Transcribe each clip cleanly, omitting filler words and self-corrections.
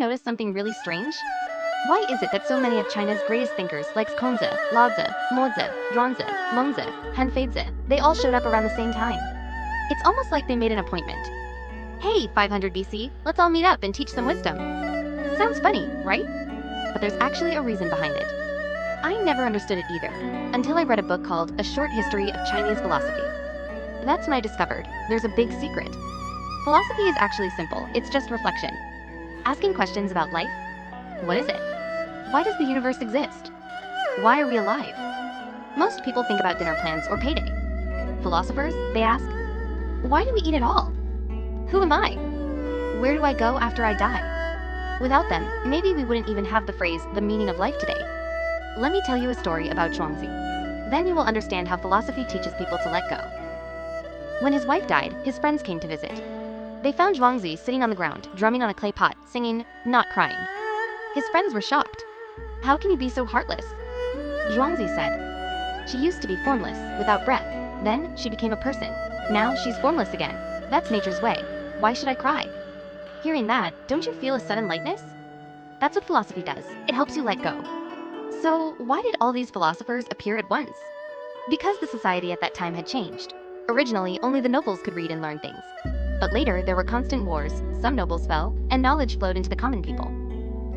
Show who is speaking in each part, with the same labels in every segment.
Speaker 1: noticed something really strange? Why is it that so many of China's greatest thinkers like Confucius, Laozi, Mozi, Zhuangzi, Mozi, Han Feizi, they all showed up around the same time? It's almost like they made an appointment. Hey, 500 BC, let's all meet up and teach some wisdom. Sounds funny, right? But there's actually a reason behind it. I never understood it either, until I read a book called A Short History of Chinese Philosophy. That's when I discovered there's a big secret. Philosophy is actually simple, it's just reflection. Asking questions about life. What is it? Why does the universe exist? Why are we alive? Most people think about dinner plans or payday. Philosophers, they ask, why do we eat at all? Who am I? Where do I go after I die? Without them, maybe we wouldn't even have the phrase, the meaning of life today. Let me tell you a story about Zhuangzi. Then you will understand how philosophy teaches people to let go. When his wife died, his friends came to visit. They found Zhuangzi sitting on the ground, drumming on a clay pot, singing, not crying. His friends were shocked. How can you be so heartless? Zhuangzi said, she used to be formless, without breath. Then, she became a person. Now, she's formless again. That's nature's way. Why should I cry? Hearing that, don't you feel a sudden lightness? That's what philosophy does. It helps you let go. So, why did all these philosophers appear at once? Because the society at that time had changed. Originally, only the nobles could read and learn things. But later, there were constant wars, some nobles fell, and knowledge flowed into the common people.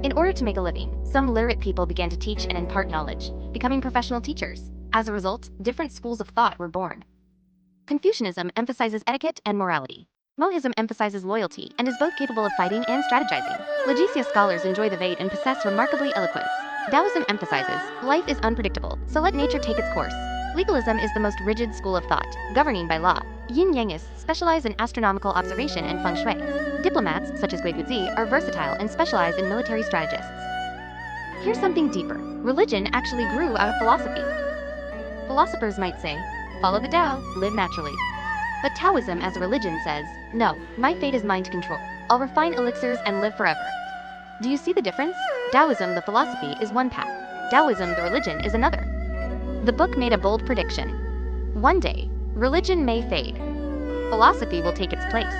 Speaker 1: In order to make a living, some literate people began to teach and impart knowledge, becoming professional teachers. As a result, different schools of thought were born. Confucianism emphasizes etiquette and morality. Mohism emphasizes loyalty and is both capable of fighting and strategizing. Logicia scholars enjoy the Veda and possess remarkably eloquence. Taoism emphasizes, life is unpredictable, so let nature take its course. Legalism is the most rigid school of thought, governing by law. Yin-Yangists specialize in astronomical observation and feng shui. Diplomats, such as Guizi, are versatile and specialize in military strategists. Here's something deeper. Religion actually grew out of philosophy. Philosophers might say, follow the Tao, live naturally. But Taoism as a religion says, no, my fate is mine to control. I'll refine elixirs and live forever. Do you see the difference? Taoism, the philosophy, is one path. Taoism, the religion, is another. The book made a bold prediction. One day, religion may fade. Philosophy will take its place.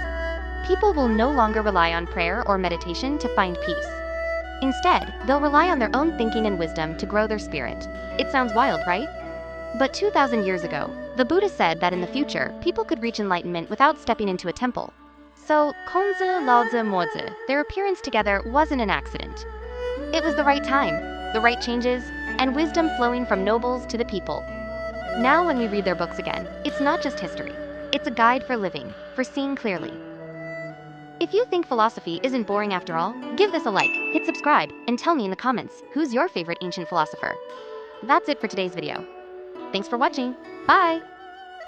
Speaker 1: People will no longer rely on prayer or meditation to find peace. Instead, they'll rely on their own thinking and wisdom to grow their spirit. It sounds wild, right? But 2,000 years ago, the Buddha said that in the future, people could reach enlightenment without stepping into a temple. So, Confucius, Laozi, Mozi, their appearance together wasn't an accident. It was the right time, the right changes, and wisdom flowing from nobles to the people. Now when we read their books again, it's not just history. It's a guide for living, for seeing clearly. If you think philosophy isn't boring after all, give this a like, hit subscribe, and tell me in the comments, who's your favorite ancient philosopher? That's it for today's video. Thanks for watching. Bye!